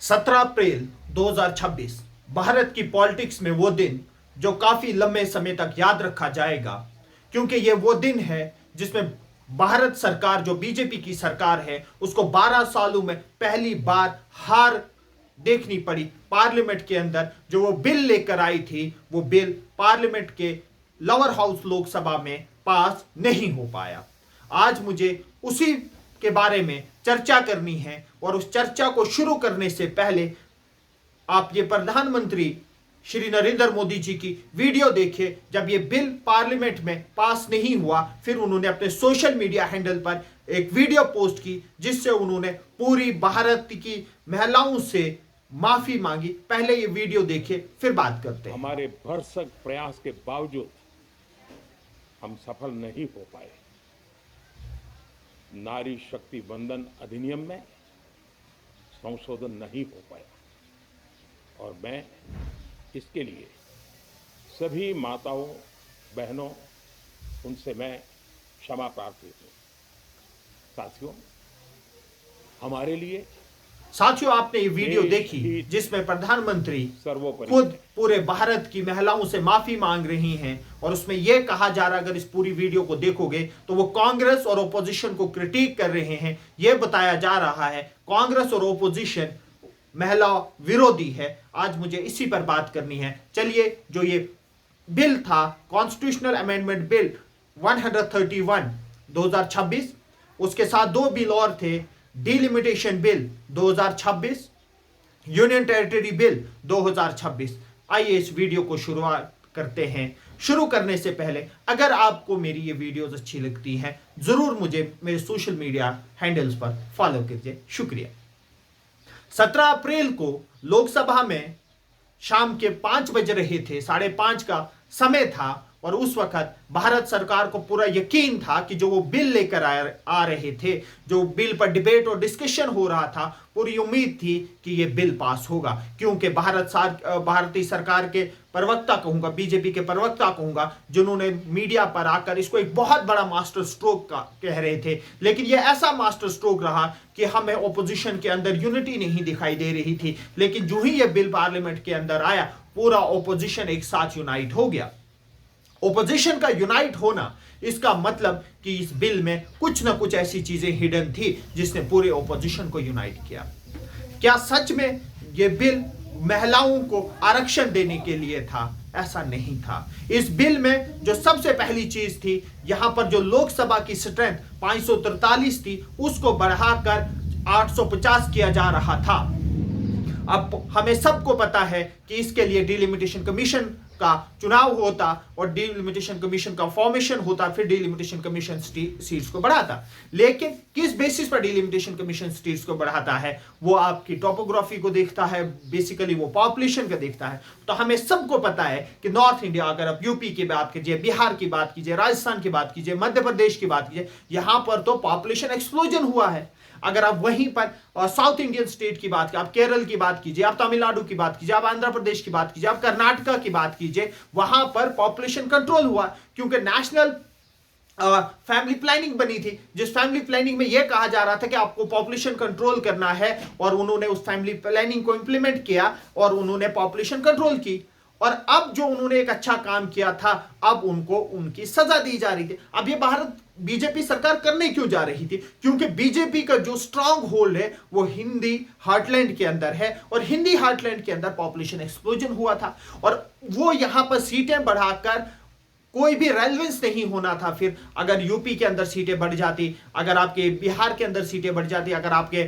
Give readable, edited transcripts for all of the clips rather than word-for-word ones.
17 अप्रैल 2026 भारत की पॉलिटिक्स में वो दिन जो काफी लंबे समय तक याद रखा जाएगा, क्योंकि ये वो दिन है जिसमें भारत सरकार, जो बीजेपी की सरकार है, उसको 12 सालों में पहली बार हार देखनी पड़ी। पार्लियामेंट के अंदर जो वो बिल लेकर आई थी, वो बिल पार्लियामेंट के लोअर हाउस लोकसभा में पास नहीं हो पाया। आज मुझे उसी के बारे में चर्चा करनी है, और उस चर्चा को शुरू करने से पहले आप ये प्रधानमंत्री श्री नरेंद्र मोदी जी की वीडियो देखिए। जब ये बिल पार्लियामेंट में पास नहीं हुआ, फिर उन्होंने अपने सोशल मीडिया हैंडल पर एक वीडियो पोस्ट की, जिससे उन्होंने पूरी भारत की महिलाओं से माफी मांगी। पहले ये वीडियो देखिए, फिर बात करते हैं। हमारे भरसक प्रयास के बावजूद हम सफल नहीं हो पाए। नारी शक्ति वंदन अधिनियम में संशोधन नहीं हो पाया, और मैं इसके लिए सभी माताओं बहनों उनसे मैं क्षमा प्रार्थी हूं। साथियों, हमारे लिए साथियों, आपने ये वीडियो देखी जिसमें प्रधानमंत्री सर्वोपरि खुद पूरे भारत की महिलाओं से माफी मांग रही हैं, और उसमें यह कहा जा रहा है, अगर इस पूरी वीडियो को देखोगे तो वो कांग्रेस और ओपोजिशन को क्रिटिक कर रहे हैं। यह बताया जा रहा है कांग्रेस और ओपोजिशन महिला विरोधी है। आज मुझे इसी पर बात करनी है। चलिए, जो ये बिल था, कॉन्स्टिट्यूशनल अमेंडमेंट बिल 131 2026, उसके साथ दो बिल और थे, delimitation bill 2026, union territory bill 2026। आइए इस वीडियो को शुरुआत करते हैं। शुरू करने से पहले अगर आपको मेरी ये वीडियोस अच्छी लगती हैं, जरूर मुझे मेरे सोशल मीडिया हैंडल्स पर फॉलो कीजिए। शुक्रिया। 17 अप्रैल को लोकसभा में शाम के 5 बज रहे थे, 5:30 का समय था, और उस वक्त भारत सरकार को पूरा यकीन था कि जो वो बिल लेकर आ रहे थे, जो बिल पर डिबेट और डिस्कशन हो रहा था, पूरी उम्मीद थी कि ये बिल पास होगा, क्योंकि भारतीय सरकार के प्रवक्ता कहूंगा, बीजेपी के प्रवक्ता कहूंगा, जिन्होंने मीडिया पर आकर इसको एक बहुत बड़ा मास्टर स्ट्रोक का कह रहे थे। लेकिन ये ऐसा मास्टर स्ट्रोक रहा कि हमें ओपोजिशन के अंदर यूनिटी नहीं दिखाई दे रही थी। लेकिन जो ही ये बिल पार्लियामेंट के अंदर आया, पूरा ओपोजिशन एक साथ यूनाइट हो गया। ओपोजिशन का यूनाइट होना, इसका मतलब कि इस बिल में कुछ ना कुछ ऐसी चीजें हिडन थी जिसने पूरे ओपोजिशन को यूनाइट किया। क्या सच में यह बिल महिलाओं को आरक्षण देने के लिए था? ऐसा नहीं था। इस बिल में जो सबसे पहली चीज थी, यहां पर जो लोकसभा की स्ट्रेंथ 543 थी, उसको बढ़ाकर 850 किया जा रहा था। अब हमें सबको पता है कि इसके लिए डिलिमिटेशन कमीशन का चुनाव होता, और डिलिमिटेशन कमीशन का फॉर्मेशन होता, फिर डिलिमिटेशन कमीशन सीट्स को बढ़ाता। लेकिन किस बेसिस पर डिलिमिटेशन कमीशन सीट्स को बढ़ाता है? वो आपकी टोपोग्राफी को देखता है, बेसिकली वो पॉपुलेशन का देखता है। तो हमें सबको पता है कि नॉर्थ इंडिया, अगर आप यूपी की बात कीजिए, बिहार की बात कीजिए, राजस्थान की बात कीजिए, मध्य प्रदेश की बात कीजिए, यहां पर तो पॉपुलेशन एक्सप्लोजन हुआ है। अगर आप वहीं पर साउथ इंडियन स्टेट की बात कीजिए, आप केरल की बात कीजिए, आप तमिलनाडु की बात कीजिए, आप आंध्र प्रदेश की बात कीजिए, आप कर्नाटका की बात कीजिए, वहां पर पॉपुलेशन कंट्रोल हुआ, क्योंकि नेशनल फैमिली प्लानिंग बनी थी, जिस फैमिली प्लानिंग में यह कहा जा रहा था कि आपको पॉपुलेशन कंट्रोल करना है, और उन्होंने उस फैमिली प्लानिंग को इंप्लीमेंट किया और उन्होंने पॉपुलेशन कंट्रोल की। और अब जो उन्होंने एक अच्छा काम किया था, अब उनको उनकी सजा दी जा रही थी। अब ये भारत बीजेपी सरकार करने क्यों जा रही थी? क्योंकि बीजेपी का जो स्ट्रांग होल्ड है वो हिंदी हार्टलैंड के अंदर है, और हिंदी हार्टलैंड के अंदर पॉपुलेशन एक्सप्लोजन हुआ था, और वो यहां पर सीटें बढ़ाकर कोई भी रेलेवेंस नहीं होना था। फिर अगर यूपी के अंदर सीटें बढ़ जाती, अगर आपके बिहार के अंदर सीटें बढ़ जाती, अगर आपके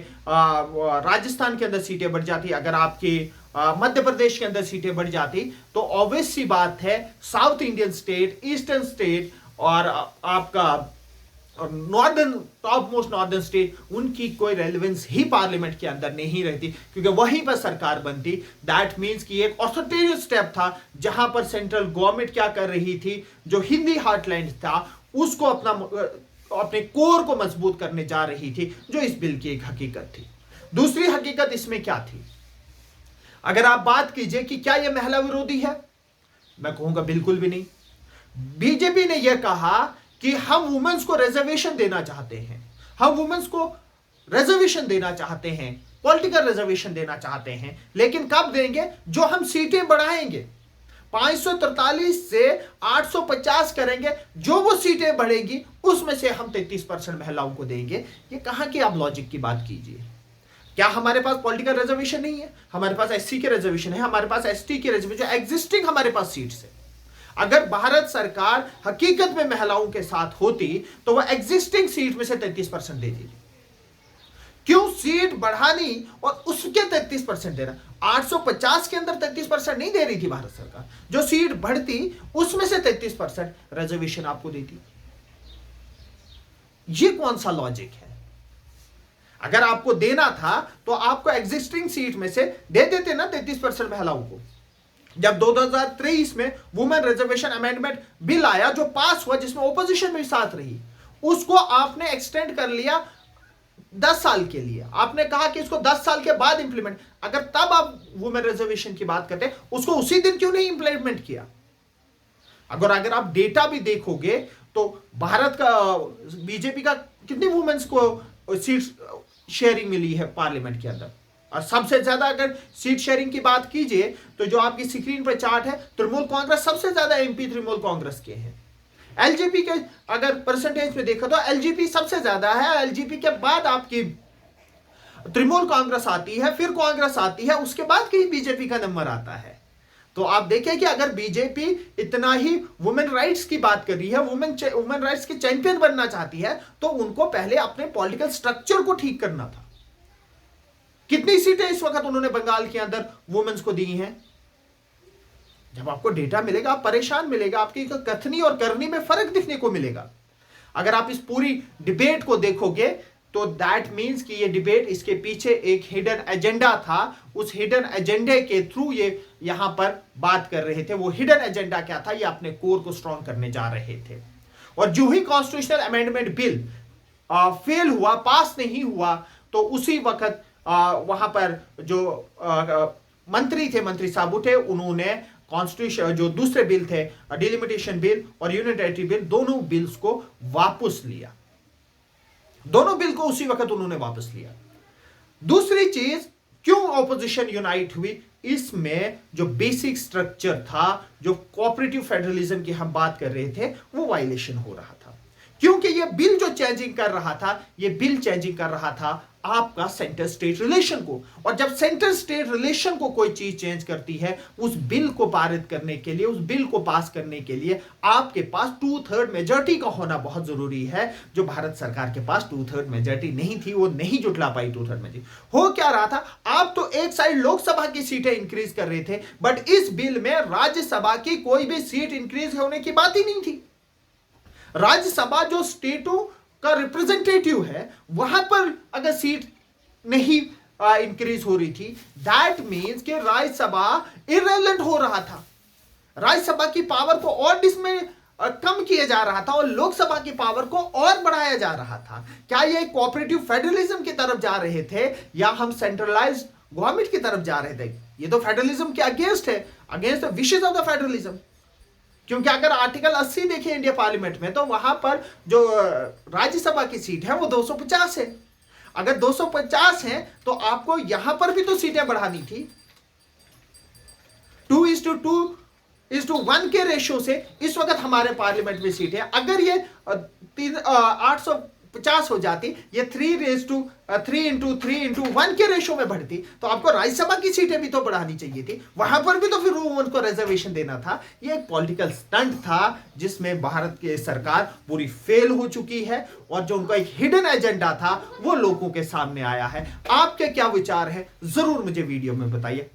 राजस्थान के अंदर सीटें बढ़ जाती, अगर आपके मध्य प्रदेश के अंदर सीटें बढ़ जाती, तो ऑब्वियस सी बात है south Indian state, eastern state और आपका northern, top most northern state, उनकी कोई रेलेवेंस ही पार्लियामेंट के अंदर नहीं रहती, क्योंकि वहीं पर सरकार बनती। दैट मीन्स कि एक ऑथोरिटेरियन स्टेप था, जहां पर सेंट्रल गवर्नमेंट क्या कर रही थी, जो हिंदी हार्टलैंड था उसको अपने कोर को मजबूत करने जा रही थी, जो इस बिल की एक हकीकत थी। दूसरी हकीकत इसमें क्या थी? अगर आप बात कीजिए कि क्या यह महिला विरोधी है, मैं कहूंगा बिल्कुल भी नहीं। बीजेपी ने यह कहा कि हम वुमेन्स को रिजर्वेशन देना चाहते हैं, हम वुमेन्स को रिजर्वेशन देना चाहते हैं। पॉलिटिकल रिजर्वेशन देना चाहते हैं, लेकिन कब देंगे? जो हम सीटें बढ़ाएंगे, 543 से 850 करेंगे, जो वो सीटें बढ़ेगी उसमें से हम 33% महिलाओं को देंगे। ये कहां की आप लॉजिक की बात कीजिए? क्या हमारे पास पॉलिटिकल रिजर्वेशन नहीं है? हमारे पास एससी के रिजर्वेशन है, हमारे पास एसटी के रिजर्वेशन, एग्जिस्टिंग हमारे पास सीट्स है। अगर भारत सरकार हकीकत में महिलाओं के साथ होती तो वह एग्जिस्टिंग सीट में से 33% दे देती। क्यों सीट बढ़ानी और उसके 33% देना? 850 के अंदर 33% नहीं दे रही थी भारत सरकार, जो सीट बढ़ती उसमें से 33% रिजर्वेशन आपको देती। ये कौन सा लॉजिक है? अगर आपको देना था तो आपको एग्जिस्टिंग सीट में से दे देते ना 33% महिलाओं को। जब 2023 में वुमेन रिजर्वेशन अमेंडमेंट बिल आया जो पास हुआ, जिसमें ओपोजिशन भी साथ रही, उसको आपने एक्सटेंड कर लिया 10 साल के लिए। आपने कहा कि इसको 10 साल के बाद इंप्लीमेंट। अगर तब आप वुमेन रिजर्वेशन की बात करते उसको उसी दिन क्यों नहीं इंप्लीमेंट किया? अगर आप डेटा भी देखोगे तो भारत का बीजेपी का कितनी वुमेन्स को सीट शेयरिंग मिली है पार्लियामेंट के अंदर, और सबसे ज्यादा अगर सीट शेयरिंग की बात कीजिए तो जो आपकी स्क्रीन पर चार्ट है, तृणमूल कांग्रेस सबसे ज्यादा एमपी तृणमूल कांग्रेस के हैं। एलजेपी के अगर परसेंटेज में देखो तो एलजेपी सबसे ज्यादा है, एलजेपी के बाद आपकी तृणमूल कांग्रेस आती है, फिर कांग्रेस आती है, उसके बाद कहीं बीजेपी का नंबर आता है। तो आप देखें कि अगर बीजेपी इतना ही वुमेन राइट्स की बात कर रही है, वुमेन राइट्स की चैंपियन बनना चाहती है, तो उनको पहले अपने पॉलिटिकल स्ट्रक्चर को ठीक करना था। कितनी सीटें इस वक्त उन्होंने बंगाल के अंदर वुमेन्स को दी हैं? जब आपको डेटा मिलेगा आप परेशान मिलेगा, आपकी कथनी और करनी में फर्क दिखने को मिलेगा। अगर आप इस पूरी डिबेट को देखोगे तो दैट मीन्स कि ये डिबेट, इसके पीछे एक हिडन एजेंडा था। उस हिडन एजेंडे के थ्रू ये यहां पर बात कर रहे थे। वो हिडन एजेंडा क्या था? ये अपने कोर को स्ट्रॉन्ग करने जा रहे थे। और जो ही कॉन्स्टिट्यूशनल अमेंडमेंट बिल फेल हुआ, पास नहीं हुआ, तो उसी वक्त वहां पर जो मंत्री थे, मंत्री साहब उठे, उन्होंने कॉन्स्टिट्यूशन जो दूसरे बिल थे, डिलिमिटेशन बिल और यूनियन टेरिटरी बिल, दोनों बिल्स को वापस लिया। दोनों बिल को उसी वक्त उन्होंने वापस लिया। दूसरी चीज, क्यों ऑपोजिशन यूनाइट हुई? इसमें जो बेसिक स्ट्रक्चर था, जो कोऑपरेटिव फेडरलिज्म की हम बात कर रहे थे, वो वायलेशन हो रहा था। क्योंकि ये बिल जो चेंजिंग कर रहा था, ये बिल चेंजिंग कर रहा था आपका सेंटर स्टेट रिलेशन को। और जब सेंटर स्टेट रिलेशन को कोई चीज चेंज करती है, उस बिल को पारित करने के लिए, उस बिल को पास करने के लिए आपके पास 2/3 मेजॉरिटी का होना बहुत जरूरी है, जो भारत सरकार के पास 2/3 मेजॉरिटी नहीं थी। वो नहीं जुटला पाई 2/3 मेजॉरिटी। हो क्या रहा था? आप तो एक साइड लोकसभा की सीटें इंक्रीज कर रहे थे, बट इस बिल में राज्यसभा की कोई भी सीट इंक्रीज होने की बात ही नहीं थी। राज्यसभा जो स्टेटों का रिप्रेजेंटेटिव है, वहां पर अगर सीट नहीं इंक्रीज हो रही थी, दैट मीन्स कि राज्यसभा इररिलेवेंट हो रहा था। राज्यसभा की पावर को और इसमें कम किया जा रहा था और लोकसभा की पावर को और बढ़ाया जा रहा था। क्या ये कोऑपरेटिव फेडरलिज्म की तरफ जा रहे थे या हम सेंट्रलाइज्ड गवर्नमेंट की तरफ जा रहे थे? ये तो फेडरलिज्म के अगेंस्ट है, against the wishes of the federalism. क्योंकि अगर आर्टिकल 80 देखें इंडिया पार्लियामेंट में, तो वहां पर जो राज्यसभा की सीट है वो 250 है। अगर 250 है तो आपको यहां पर भी तो सीटें बढ़ानी थी। 2:1 के रेशियो से इस वक्त हमारे पार्लियामेंट में सीट है। अगर ये 850 हो जाती, ये 3:3:1 के रेशियो में बढ़ती, तो आपको राज्यसभा की सीटें भी तो बढ़ानी चाहिए थी। वहां पर भी तो फिर वुमेन को रिजर्वेशन देना था। ये एक पॉलिटिकल स्टंट था जिसमें भारत की सरकार पूरी फेल हो चुकी है, और जो उनका एक हिडन एजेंडा था वो लोगों के सामने आया है। आपके क्या विचार है जरूर मुझे वीडियो में बताइए।